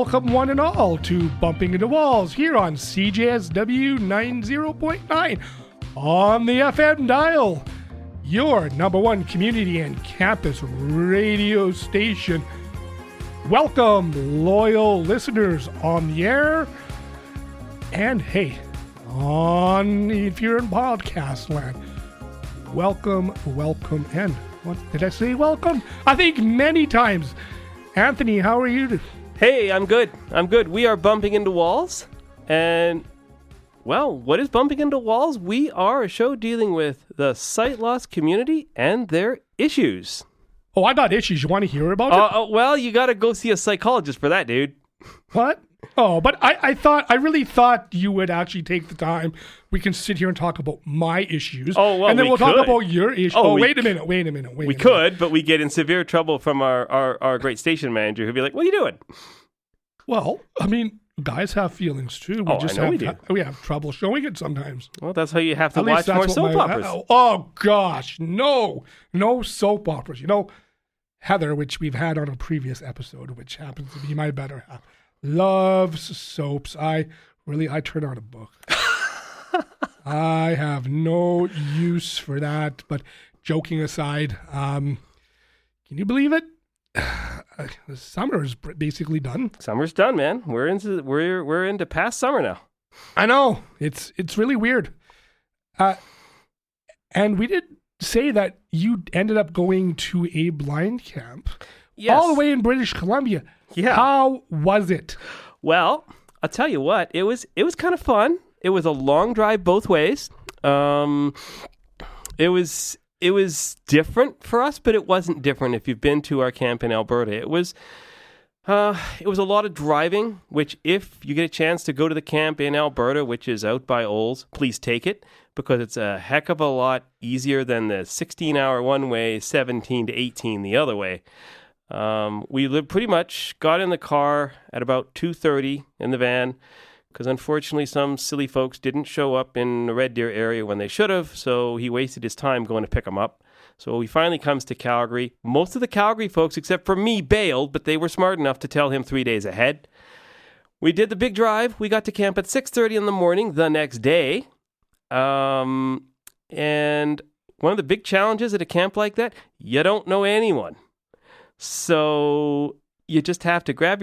Welcome one and all to Bumping Into Walls here on CJSW 90.9 on the FM dial. Your number one community and campus radio station. Welcome, loyal listeners on the air. And hey, if you're in podcast land, welcome, and what did I say? Welcome? I think many times. Anthony, how are you? Hey, I'm good. We are Bumping Into Walls. And, well, what is Bumping Into Walls? We are a show dealing with the sight loss community and their issues. Oh, I got issues. You want to hear about it? Well, you got to go see a psychologist for that, dude. What? Oh, but I really thought you would actually take the time. We can sit here and talk about my issues. Oh, well, and then we we'll could. talk about your issues. Wait a minute. We could, but we get in severe trouble from our great station manager who'd be like, what are you doing? Well, I mean, guys have feelings too. We have trouble showing it sometimes. Well, that's how you have to watch more soap operas. Oh, gosh. No soap operas. You know, Heather, which we've had on a previous episode, which happens to be my better half, loves soaps. I turn on a book. I have no use for that. But joking aside, can you believe it? The summer is basically done. Summer's done, man. We're into past summer now. I know it's really weird. And we did say that you ended up going to a blind camp, yes, all the way in British Columbia. Yeah. How was it? Well, I'll tell you what. It was kind of fun. It was a long drive both ways. It was different for us, but it wasn't different if you've been to our camp in Alberta. It was a lot of driving, which if you get a chance to go to the camp in Alberta, which is out by Olds, please take it, because it's a heck of a lot easier than the 16-hour one way, 17 to 18 the other way. We pretty much got in the car at about 2:30 in the van, because unfortunately some silly folks didn't show up in the Red Deer area when they should have, so he wasted his time going to pick them up. So he finally comes to Calgary. Most of the Calgary folks, except for me, bailed, but they were smart enough to tell him 3 days ahead. We did the big drive. We got to camp at 6:30 in the morning the next day. And one of the big challenges at a camp like that, you don't know anyone. So you just have to grab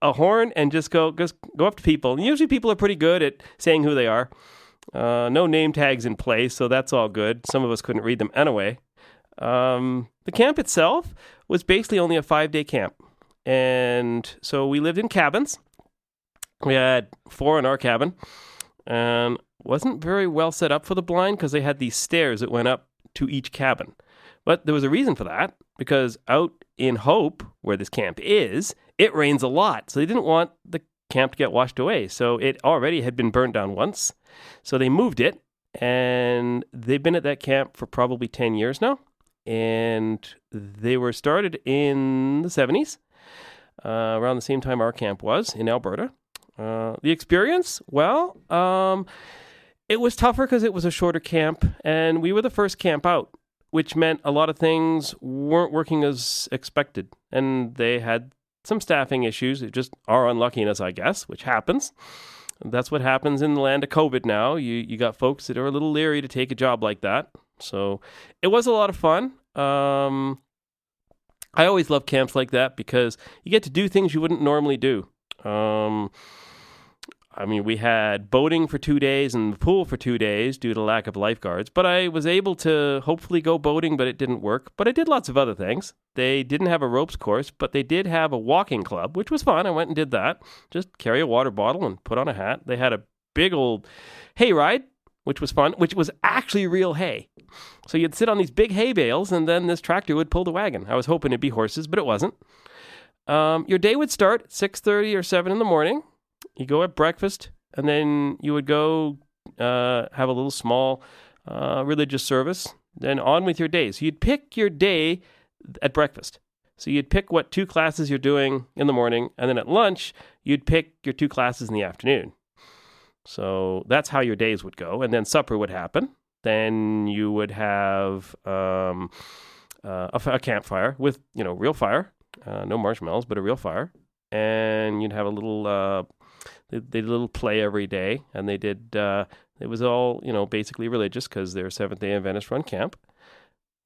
a horn and just go up to people. And usually people are pretty good at saying who they are. No name tags in place, so that's all good. Some of us couldn't read them anyway. The camp itself was basically only a 5-day camp. And so we lived in cabins. We had 4 in our cabin. And wasn't very well set up for the blind because they had these stairs that went up to each cabin. But there was a reason for that, because out in Hope, where this camp is, it rains a lot. So they didn't want the camp to get washed away. So it already had been burned down once. So they moved it, and they've been at that camp for probably 10 years now. And they were started in the 70s, around the same time our camp was in Alberta. The experience, well, it was tougher because it was a shorter camp, and we were the first camp out, which meant a lot of things weren't working as expected. And they had some staffing issues, just our unluckiness, I guess, which happens. That's what happens in the land of COVID now. You got folks that are a little leery to take a job like that. So it was a lot of fun. I always love camps like that because you get to do things you wouldn't normally do. We had boating for 2 days and the pool for 2 days due to lack of lifeguards. But I was able to hopefully go boating, but it didn't work. But I did lots of other things. They didn't have a ropes course, but they did have a walking club, which was fun. I went and did that. Just carry a water bottle and put on a hat. They had a big old hay ride, which was fun, which was actually real hay. So you'd sit on these big hay bales, and then this tractor would pull the wagon. I was hoping it'd be horses, but it wasn't. Your day would start at 6:30 or 7 in the morning. You go at breakfast, and then you would go have a little small religious service, then on with your day. So you'd pick your day at breakfast. So you'd pick what 2 classes you're doing in the morning, and then at lunch, you'd pick your 2 classes in the afternoon. So that's how your days would go, and then supper would happen. Then you would have a campfire with, real fire, no marshmallows, but a real fire. and you'd have a little they did a little play every day, and they did it was all basically religious because they're Seventh-day Adventist run camp.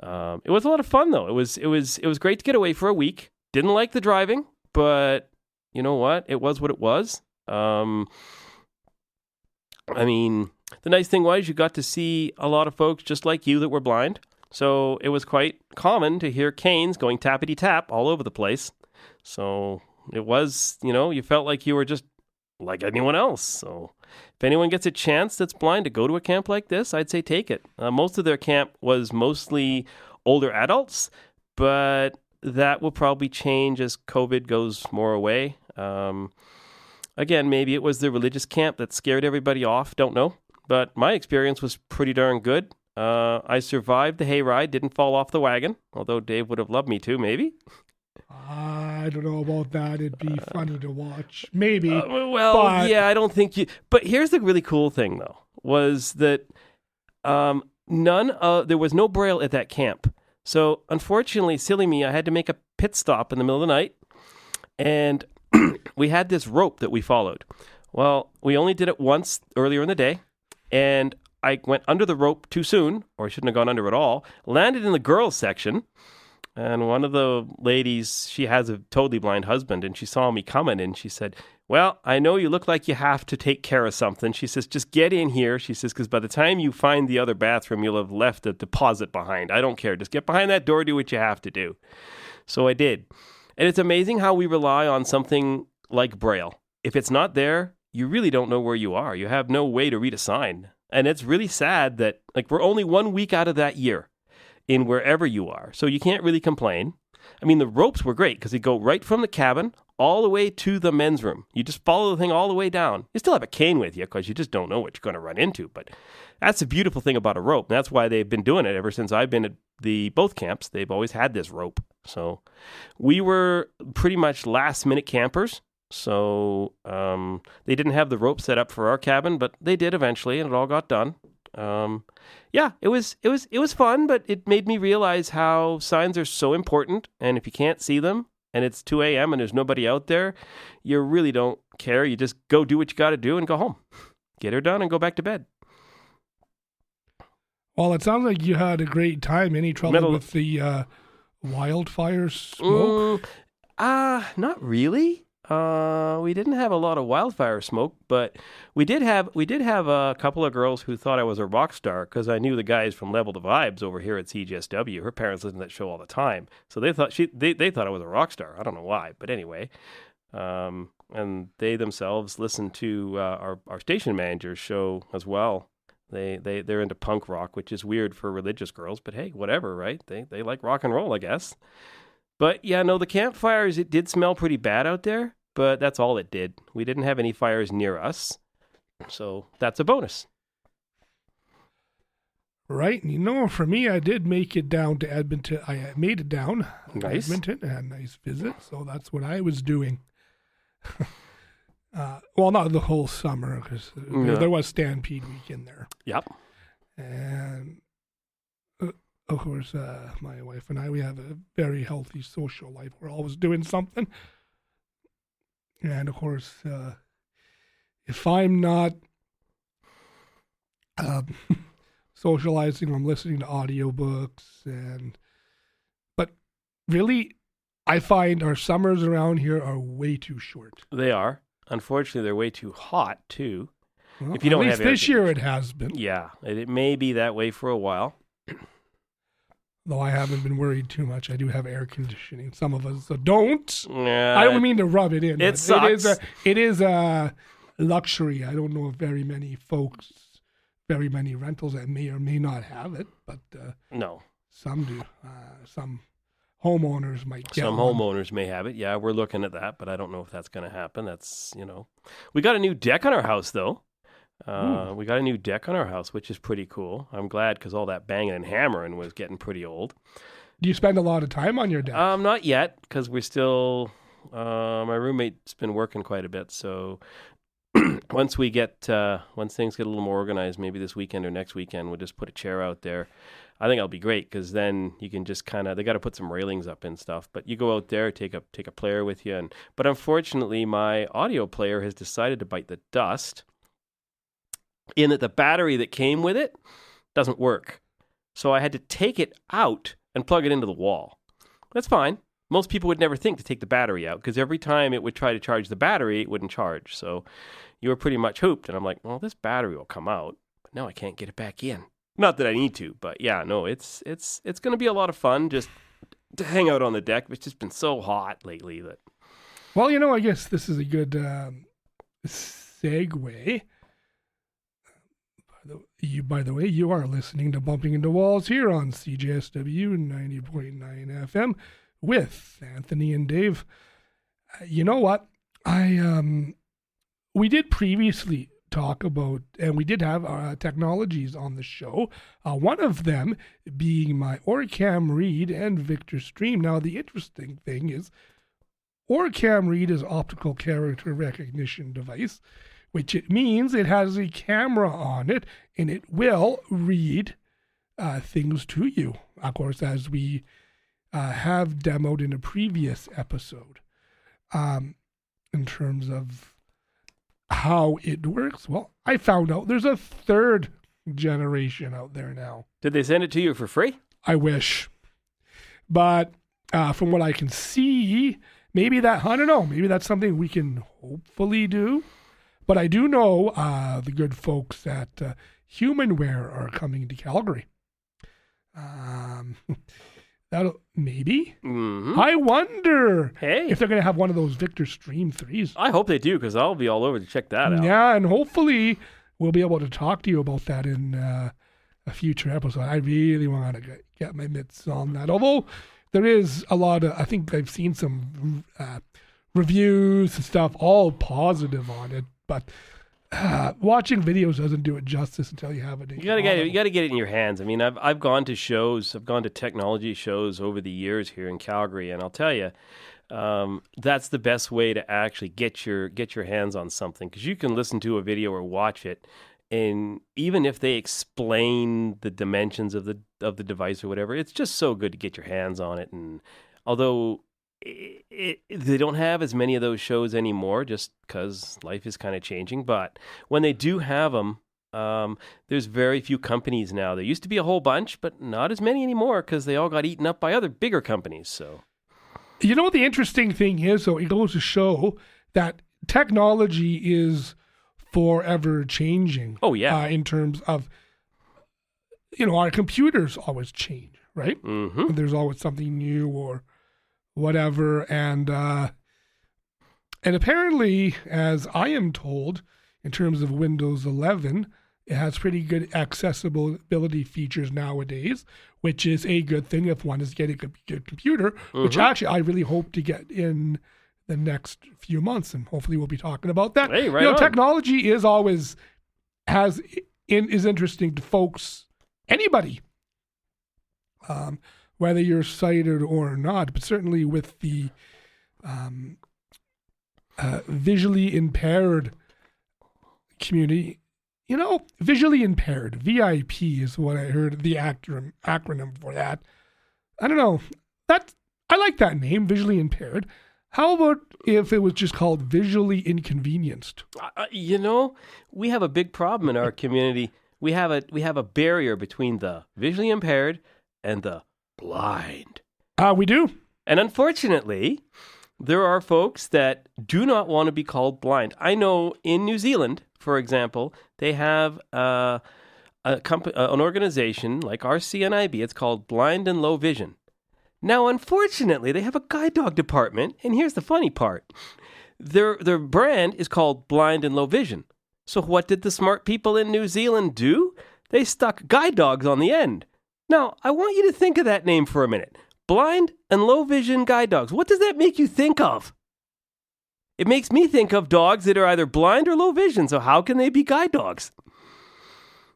It was a lot of fun though. It was great to get away for a week. Didn't like the driving, but you know what? It was what it was. I mean, the nice thing was you got to see a lot of folks just like you that were blind. So it was quite common to hear canes going tappity tap all over the place. So it was, you felt like you were just like anyone else. So if anyone gets a chance that's blind to go to a camp like this, I'd say take it. Most of their camp was mostly older adults, but that will probably change as COVID goes more away. Again, maybe it was the religious camp that scared everybody off. Don't know. But my experience was pretty darn good. I survived the hayride, didn't fall off the wagon, although Dave would have loved me to, maybe. I don't know about that. It'd be funny to watch. Maybe. Yeah, I don't think you... But here's the really cool thing, though, was that there was no Braille at that camp. So, unfortunately, silly me, I had to make a pit stop in the middle of the night, and we had this rope that we followed. Well, we only did it once earlier in the day, and I went under the rope too soon, or I shouldn't have gone under at all, landed in the girls' section, and one of the ladies, she has a totally blind husband, and she saw me coming, and she said, well, I know you look like you have to take care of something. She says, just get in here. She says, because by the time you find the other bathroom, you'll have left a deposit behind. I don't care. Just get behind that door, do what you have to do. So I did. And it's amazing how we rely on something like Braille. If it's not there, you really don't know where you are. You have no way to read a sign. And it's really sad that we're only 1 week out of that year in wherever you are. So you can't really complain. I mean, the ropes were great because they go right from the cabin all the way to the men's room. You just follow the thing all the way down. You still have a cane with you because you just don't know what you're going to run into. But that's the beautiful thing about a rope. And that's why they've been doing it ever since I've been at both camps. They've always had this rope. So we were pretty much last-minute campers. So they didn't have the rope set up for our cabin, but they did eventually, and it all got done. Yeah, it was fun, but it made me realize how signs are so important, and if you can't see them and it's 2 a.m. and there's nobody out there, you really don't care. You just go do what you got to do and go home. Get her done and go back to bed. Well, it sounds like you had a great time. Any trouble with the wildfire smoke? Not really. We didn't have a lot of wildfire smoke, but we did have a couple of girls who thought I was a rock star because I knew the guys from Level the Vibes over here at CJSW. Her parents listen to that show all the time, so they thought they thought I was a rock star. I don't know why, but anyway, and they themselves listened to our station manager's show as well. They're into punk rock, which is weird for religious girls, but hey, whatever, right? They like rock and roll, I guess. But yeah, no, the campfires, it did smell pretty bad out there. But that's all it did. We didn't have any fires near us. So that's a bonus. Right. And for me, I did make it down to Edmonton. I made it down to Edmonton. I had a nice visit. So that's what I was doing. Well, not the whole summer because there was Stampede weekend there. Yep. And of course, my wife and I, we have a very healthy social life. We're always doing something. And of course, if I'm not socializing, I'm listening to audiobooks. But really, I find our summers around here are way too short. They are. Unfortunately, they're way too hot, too. Well, if you don't have this year, it has been. Yeah, it may be that way for a while. Though I haven't been worried too much. I do have air conditioning. Some of us don't. Yeah, I don't mean to rub it in. It sucks. It is a luxury. I don't know of very many rentals that may or may not have it, but no, some do. Some homeowners might get Some one. homeowners may have it. Yeah, we're looking at that, but I don't know if that's going to happen. That's, we got a new deck on our house, though. We got a new deck on our house, which is pretty cool. I'm glad because all that banging and hammering was getting pretty old. Do you spend a lot of time on your deck? Not yet because we're still. My roommate's been working quite a bit, so once things get a little more organized, maybe this weekend or next weekend, we'll just put a chair out there. I think it'll be great because then you can just they got to put some railings up and stuff. But you go out there, take a player with you, but unfortunately, my audio player has decided to bite the dust. In that the battery that came with it doesn't work, so I had to take it out and plug it into the wall. That's fine. Most people would never think to take the battery out because every time it would try to charge the battery, it wouldn't charge. So you were pretty much hooped. And I'm like, well, this battery will come out, but now I can't get it back in. Not that I need to, but yeah, no, it's going to be a lot of fun just to hang out on the deck. It's just been so hot lately that. Well, I guess this is a good segue. By the way, you are listening to Bumping Into Walls here on CJSW 90.9 FM with Anthony and Dave. You know what? We did previously talk about, and we did have technologies on the show. One of them being my Orcam Read and Victor Stream. Now, the interesting thing is, Orcam Read is optical character recognition device, which it means it has a camera on it, and it will read things to you. Of course, as we have demoed in a previous episode, in terms of how it works. Well, I found out there's a third generation out there now. Did they send it to you for free? I wish. But from what I can see, maybe that's something we can hopefully do. But I do know the good folks at Humanware are coming to Calgary. That'll maybe. Mm-hmm. I wonder if they're going to have one of those Victor Stream 3s. I hope they do, because I'll be all over to check that out. Yeah, and hopefully we'll be able to talk to you about that in a future episode. I really want to get my mitts on that. Although there is a lot of, I think I've seen some reviews and stuff, all positive on it. But watching videos doesn't do it justice until you have it. You gotta get it in your hands. I mean, I've gone to shows, I've gone to technology shows over the years here in Calgary, and I'll tell you, that's the best way to actually get your hands on something, because you can listen to a video or watch it, and even if they explain the dimensions of the device or whatever, it's just so good to get your hands on it. And although they don't have as many of those shows anymore, just because life is kind of changing. But when they do have them, there's very few companies now. There used to be a whole bunch, but not as many anymore because they all got eaten up by other bigger companies. So, you know what the interesting thing is, though? It goes to show that technology is forever changing. Oh, yeah. In terms of, our computers always change, right? Mm-hmm. There's always something new or whatever, and apparently, as I am told, in terms of Windows 11, it has pretty good accessibility features nowadays, which is a good thing if one is getting a good computer, which actually I really hope to get in the next few months, and hopefully we'll be talking about that. Hey, right on. Technology is always is interesting to folks, anybody. Whether you're sighted or not, but certainly with the visually impaired community, visually impaired, VIP is what I heard the acronym for that. I don't know. I like that name, visually impaired. How about if it was just called visually inconvenienced? We have a big problem in our community. We have a barrier between the visually impaired and the blind. We do. And unfortunately, there are folks that do not want to be called blind. I know in New Zealand, for example, they have an organization like RCNIB. It's called Blind and Low Vision. Now, unfortunately, they have a guide dog department, and here's the funny part. Their brand is called Blind and Low Vision. So what did the smart people in New Zealand do? They stuck guide dogs on the end. Now, I want you to think of that name for a minute. Blind and low vision guide dogs. What does that make you think of? It makes me think of dogs that are either blind or low vision. So how can they be guide dogs?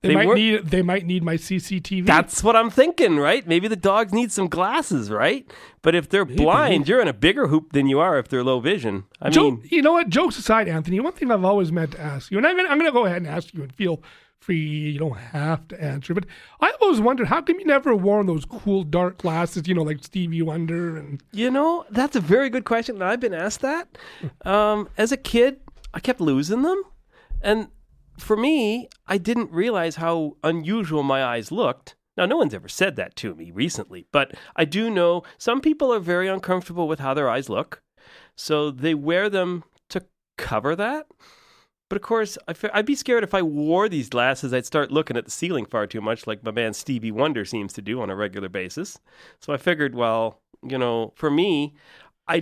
They might weren't- need my CCTV. That's what I'm thinking, right? Maybe the dogs need some glasses, right? But if they're blind, you're in a bigger hoop than you are if they're low vision. I mean, you know what? Jokes aside, Anthony, one thing I've always meant to ask you, and I'm gonna go ahead and ask you, and feel free. You don't have to answer, but I always wondered, how come you never worn those cool dark glasses? Like Stevie Wonder and. That's a very good question, and I've been asked that. As a kid, I kept losing them, and for me, I didn't realize how unusual my eyes looked. Now, no one's ever said that to me recently, but I do know some people are very uncomfortable with how their eyes look, so they wear them to cover that. But of course, I'd be scared if I wore these glasses, I'd start looking at the ceiling far too much, like my man Stevie Wonder seems to do on a regular basis. So I figured, well, for me, I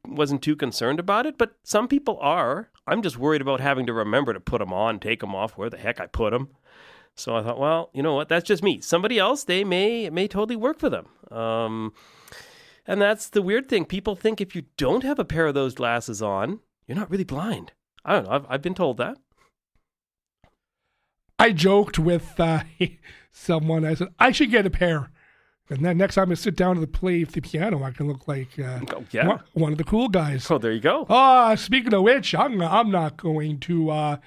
wasn't too concerned about it, but some people are. I'm just worried about having to remember to put them on, take them off, where the heck I put them. So I thought, well, you know what? That's just me. Somebody else, it may totally work for them. And that's the weird thing. People think if you don't have a pair of those glasses on, you're not really blind. I don't know. I've been told that. I joked with someone. I said, I should get a pair. And then next time I sit down to play the piano, I can look like one of the cool guys. Oh, there you go. Speaking of which, I'm not going to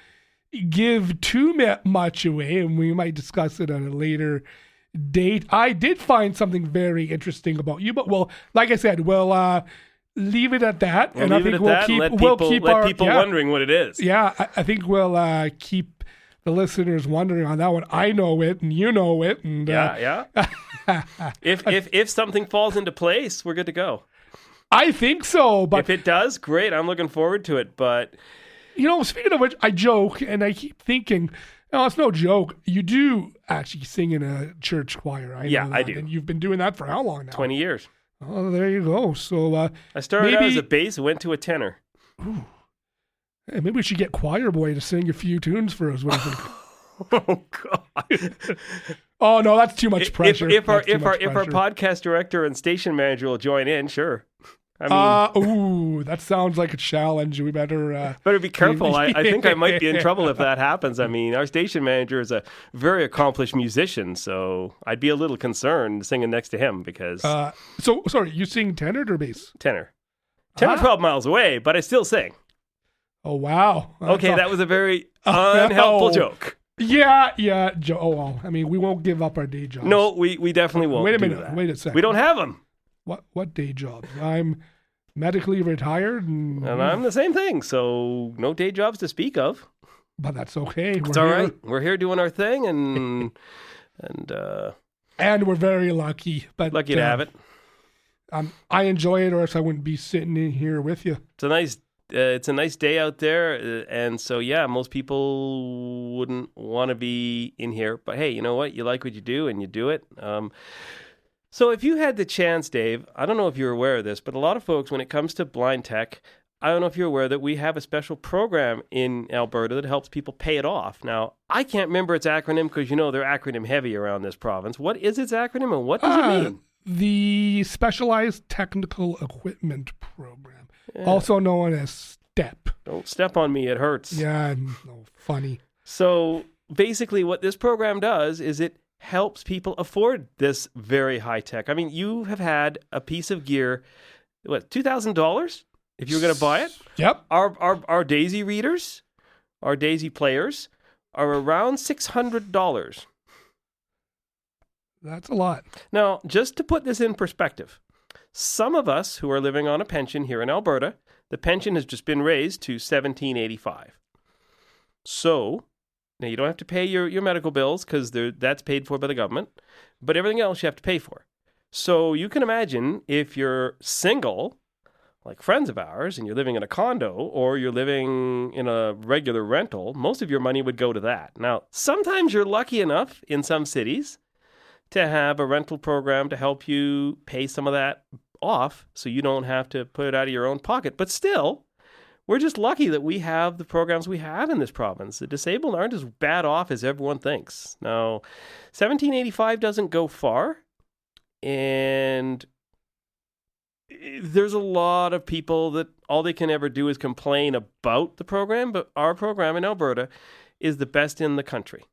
give too much away, and we might discuss it on a later date. I did find something very interesting about you, but like I said, we'll leave it at that. And I think we'll keep people wondering what it is. Yeah, I think we'll keep the listeners wondering on that one. I know it, and you know it, and yeah. If something falls into place, we're good to go. I think so, but if it does, great. I'm looking forward to it. But speaking of which, I joke, and I keep thinking, it's no joke. You do actually sing in a church choir. I do. And you've been doing that for how long now? 20 years. Oh, there you go. So I started out as a bass, went to a tenor. Ooh. Hey, maybe we should get Choir Boy to sing a few tunes for us. Oh God! Oh no, that's too much pressure. If our podcast director and station manager will join in, sure. I mean, that sounds like a challenge. We better be careful. I think I might be in trouble if that happens. I mean, our station manager is a very accomplished musician, so I'd be a little concerned singing next to him because. So sorry, you sing tenor or bass? Tenor. 12 miles away, but I still sing. Oh wow! Okay, that was a very unhelpful joke. Yeah. Oh well, I mean, we won't give up our day jobs. No, we definitely won't. Wait a minute. Wait a second. We don't have them. What day jobs? I'm medically retired, and I'm the same thing. So no day jobs to speak of. But that's okay. It's all right. We're here doing our thing, and we're very lucky. But lucky to have it. I enjoy it, or else I wouldn't be sitting in here with you. It's a nice day out there, and so most people wouldn't want to be in here. But hey, you know what? You like what you do, and you do it. So if you had the chance, Dave, I don't know if you're aware of this, but a lot of folks, when it comes to blind tech, I don't know if you're aware that we have a special program in Alberta that helps people pay it off. Now, I can't remember its acronym because they're acronym heavy around this province. What is its acronym, and what does it mean? The Specialized Technical Equipment Program, also known as STEP. Don't step on me, it hurts. Yeah, no, funny. So basically what this program does is it helps people afford this very high tech. I mean, you have had a piece of gear, $2,000 if you were going to buy it? Yep. Our Daisy readers, our Daisy players are around $600. That's a lot. Now, just to put this in perspective, some of us who are living on a pension here in Alberta, the pension has just been raised to $17.85. So, now you don't have to pay your medical bills because that's paid for by the government, but everything else you have to pay for. So you can imagine if you're single, like friends of ours, and you're living in a condo or you're living in a regular rental, most of your money would go to that. Now, sometimes you're lucky enough in some cities to have a rental program to help you pay some of that off so you don't have to put it out of your own pocket. But still, we're just lucky that we have the programs we have in this province. The disabled aren't as bad off as everyone thinks. Now, $17.85 doesn't go far, and there's a lot of people that all they can ever do is complain about the program, but our program in Alberta is the best in the country.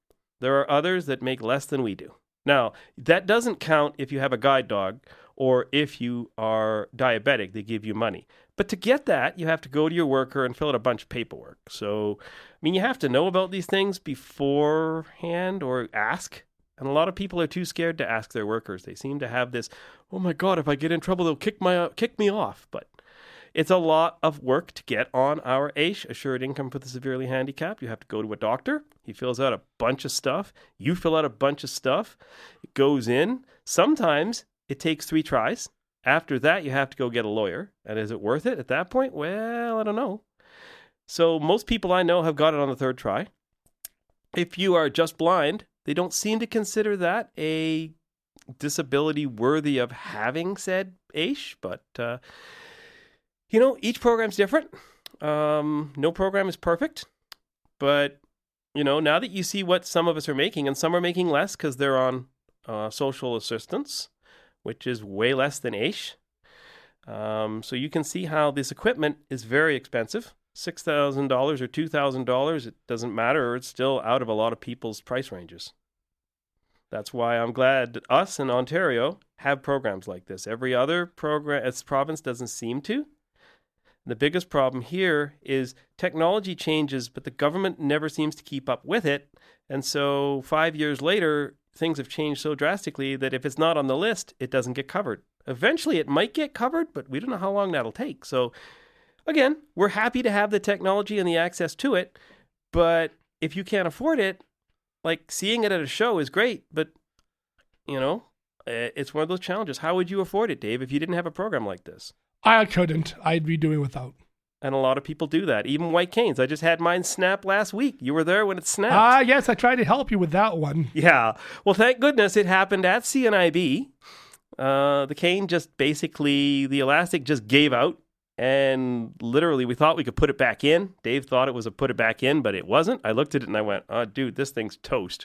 There are others that make less than we do. Now, that doesn't count if you have a guide dog or if you are diabetic, they give you money. But to get that, you have to go to your worker and fill out a bunch of paperwork. So, I mean, you have to know about these things beforehand or ask. And a lot of people are too scared to ask their workers. They seem to have this, oh my God, if I get in trouble, they'll kick me off. But it's a lot of work to get on our AISH, Assured Income for the Severely Handicapped. You have to go to a doctor. He fills out a bunch of stuff. You fill out a bunch of stuff. It goes in. Sometimes it takes 3 tries. After that, you have to go get a lawyer. And is it worth it at that point? Well, I don't know. So most people I know have got it on the 3rd try. If you are just blind, they don't seem to consider that a disability worthy of having said AISH, but each program's different. No program is perfect, but now that you see what some of us are making, and some are making less because they're on social assistance, which is way less than AISH. So you can see how this equipment is very expensive. $6,000 or $2,000, it doesn't matter. It's still out of a lot of people's price ranges. That's why I'm glad that us in Ontario have programs like this. Every other province doesn't seem to. The biggest problem here is technology changes, but the government never seems to keep up with it. And so 5 years later, things have changed so drastically that if it's not on the list, it doesn't get covered. Eventually, it might get covered, but we don't know how long that'll take. So again, we're happy to have the technology and the access to it, but if you can't afford it, like seeing it at a show is great, but it's one of those challenges. How would you afford it, Dave, if you didn't have a program like this? I couldn't. I'd be doing without. And a lot of people do that. Even White Canes. I just had mine snap last week. You were there when it snapped. Yes, I tried to help you with that one. Yeah. Well, thank goodness it happened at CNIB. The cane just basically, the elastic just gave out. And literally, we thought we could put it back in. Dave thought it was a put it back in, but it wasn't. I looked at it and I went, oh, dude, this thing's toast.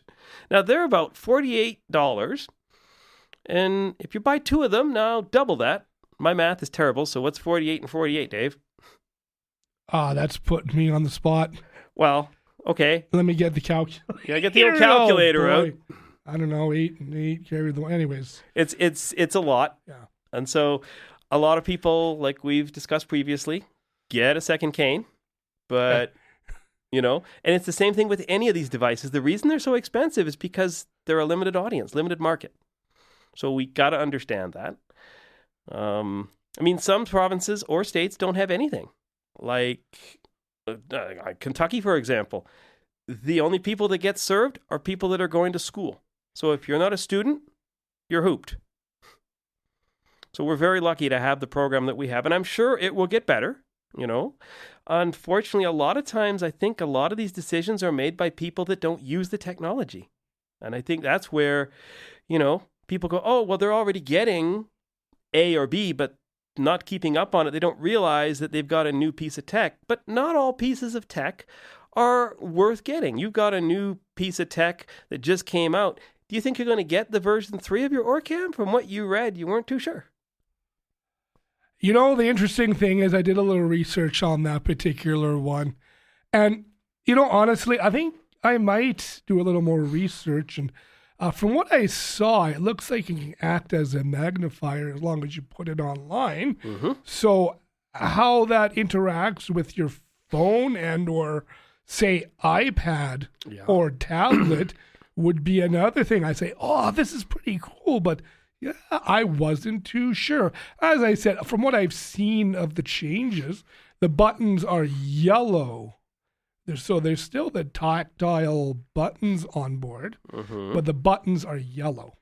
Now, they're about $48. And if you buy 2 of them, now double that. My math is terrible, so what's 48 and 48, Dave? That's putting me on the spot. Well, okay. Let me get the calculator. Yeah, get the old calculator out. I don't know, 8 and 8, carry the anyways. It's a lot. Yeah. And so a lot of people, like we've discussed previously, get a second cane, but, and it's the same thing with any of these devices. The reason they're so expensive is because they're a limited audience, limited market. So we got to understand that. Some provinces or states don't have anything. Like Kentucky, for example, the only people that get served are people that are going to school. So if you're not a student, you're hooped. So we're very lucky to have the program that we have, and I'm sure it will get better, Unfortunately, a lot of times, I think a lot of these decisions are made by people that don't use the technology. And I think that's where, people go, oh, well, they're already getting A or B, but not keeping up on it. They don't realize that they've got a new piece of tech, but not all pieces of tech are worth getting. You've got a new piece of tech that just came out. Do you think you're going to get the version 3 of your Orcam? From what you read, you weren't too sure. The interesting thing is I did a little research on that particular one. And, honestly, I think I might do a little more research. And from what I saw, it looks like it can act as a magnifier as long as you put it online. Mm-hmm. So how that interacts with your phone and or, say, iPad or tablet would be another thing. I say, oh, this is pretty cool, but yeah, I wasn't too sure. As I said, from what I've seen of the changes, the buttons are yellow. There's still the tactile buttons on board, but the buttons are yellow.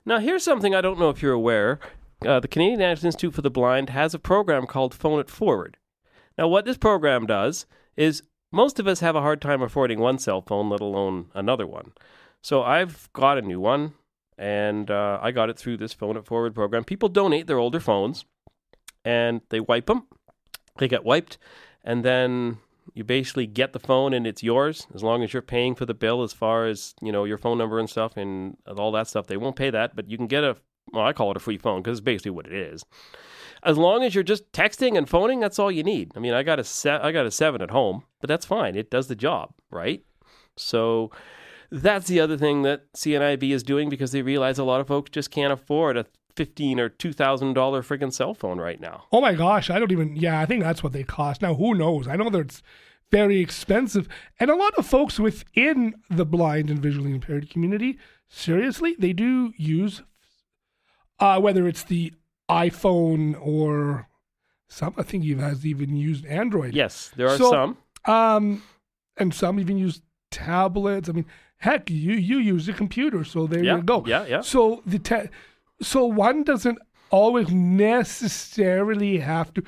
Now, here's something I don't know if you're aware. The Canadian National Institute for the Blind has a program called Phone It Forward. Now, what this program does is most of us have a hard time affording one cell phone, let alone another one. So I've got a new one, and I got it through this Phone It Forward program. People donate their older phones, and they wipe them. They get wiped, and then you basically get the phone, and it's yours as long as you're paying for the bill as far as, your phone number and stuff and all that stuff. They won't pay that, but you can get I call it a free phone because it's basically what it is. As long as you're just texting and phoning, that's all you need. I mean, I got a 7 at home, but that's fine. It does the job, right? So That's the other thing that CNIB is doing because they realize a lot of folks just can't afford a $1,500 or $2,000 friggin' cell phone right now. Oh my gosh, I think that's what they cost. Now, who knows? I know that it's very expensive. And a lot of folks within the blind and visually impaired community, seriously, they do use, whether it's the iPhone or some, I think he has even used Android. Yes, there are some. And some even use tablets. I mean, heck, you use a computer, so there you go. Yeah. So so one doesn't always necessarily have to.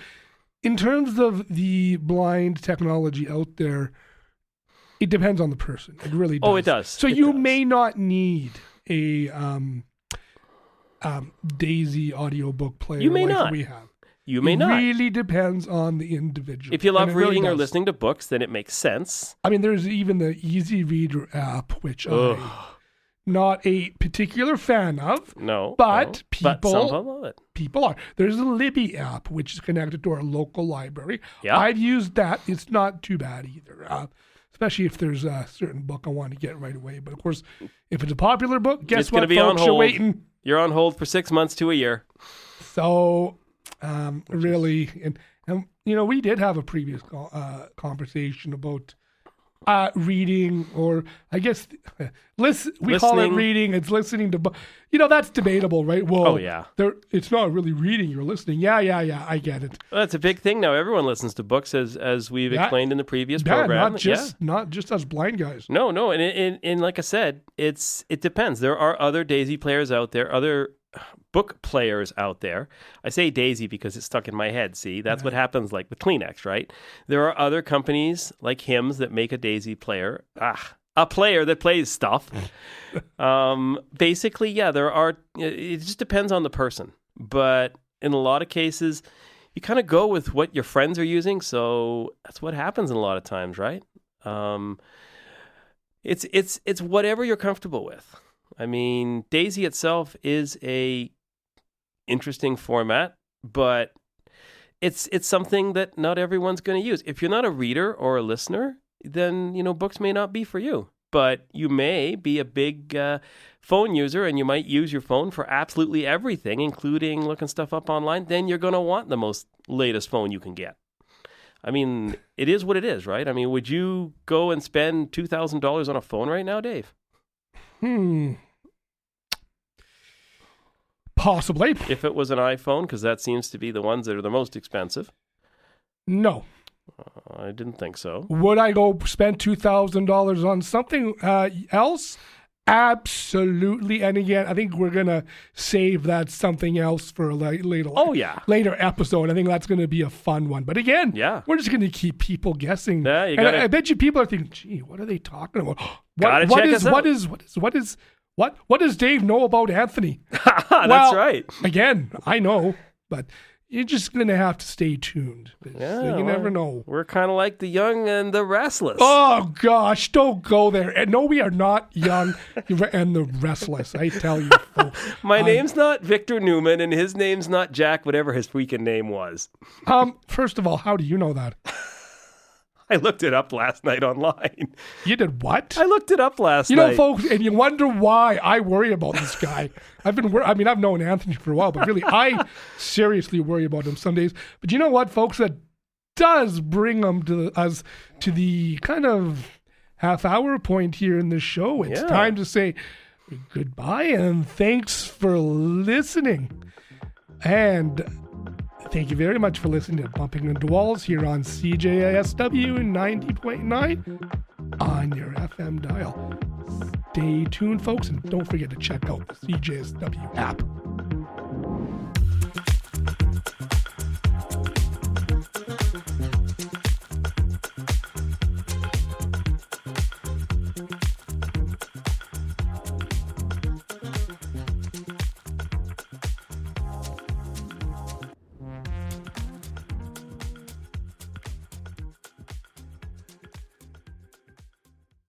In terms of the blind technology out there, it depends on the person. It really does. Oh, it does. So you may not need a Daisy audiobook player. You may like not. We have. You may not. It really depends on the individual. If you love And it really reading or does. listening to books, then it makes sense. I mean, there's even the Easy Reader app, which I'm not a particular fan of. No. But But some people people love it. people are. There's a Libby app, which is connected to our local library. Yeah. I've used that. It's not too bad either. Especially if there's a certain book I want to get right away. But of course, if it's a popular book, guess It's gonna what, be on folks? You're hold. waiting. You're on hold for 6 months to a year. So, really, and we did have a previous conversation about reading, or I guess we call it Listening. reading. It's listening to, that's debatable, right? Well, Oh, yeah. it's not really reading. You're listening. Yeah. I get it. Well, that's a big thing now. Everyone listens to books, as we've Yeah. explained in the previous Yeah, program. not just us blind guys. No, and like I said, it depends. There are other Daisy players out there, other book players out there. I say Daisy because it's stuck in my head. See, that's what happens like with Kleenex, right? There are other companies like Hims that make a Daisy player. A player that plays stuff. Basically, yeah, there are. It just depends on the person, but in a lot of cases, you kind of go with what your friends are using. So that's what happens in a lot of times, right? It's whatever you're comfortable with. I mean, Daisy itself is a interesting format, but it's something that not everyone's going to use. If you're not a reader or a listener, then books may not be for you. But you may be a big phone user, and you might use your phone for absolutely everything, including looking stuff up online. Then you're going to want the most latest phone you can get. I mean, it is what it is, right? I mean, would you go and spend $2,000 on a phone right now, Dave? Possibly. If it was an iPhone, because that seems to be the ones that are the most expensive. No. I didn't think so. Would I go spend $2,000 on something else? Absolutely. And again, I think we're going to save that something else for a later episode. I think that's going to be a fun one. But again, we're just going to keep people guessing. Yeah, you and gotta, I bet you people are thinking, gee, what are they talking about? What does Dave know about Anthony? That's right. Again, I know, but you're just going to have to stay tuned. You never know. We're kind of like the young and the restless. Oh, gosh, don't go there. And no, we are not young and the restless, I tell you, folks. My name's not Victor Newman, and his name's not Jack, whatever his freaking name was. First of all, how do you know that? I looked it up last night online. You did what? I looked it up last night. Folks, and you wonder why I worry about this guy. I've known Anthony for a while, but really, I seriously worry about him some days. But you know what, folks? That does bring us to the kind of half-hour point here in the show. It's time to say goodbye and thanks for listening. And thank you very much for listening to Bumping Into Walls here on CJSW 90.9 on your FM dial. Stay tuned, folks, and don't forget to check out the CJSW app.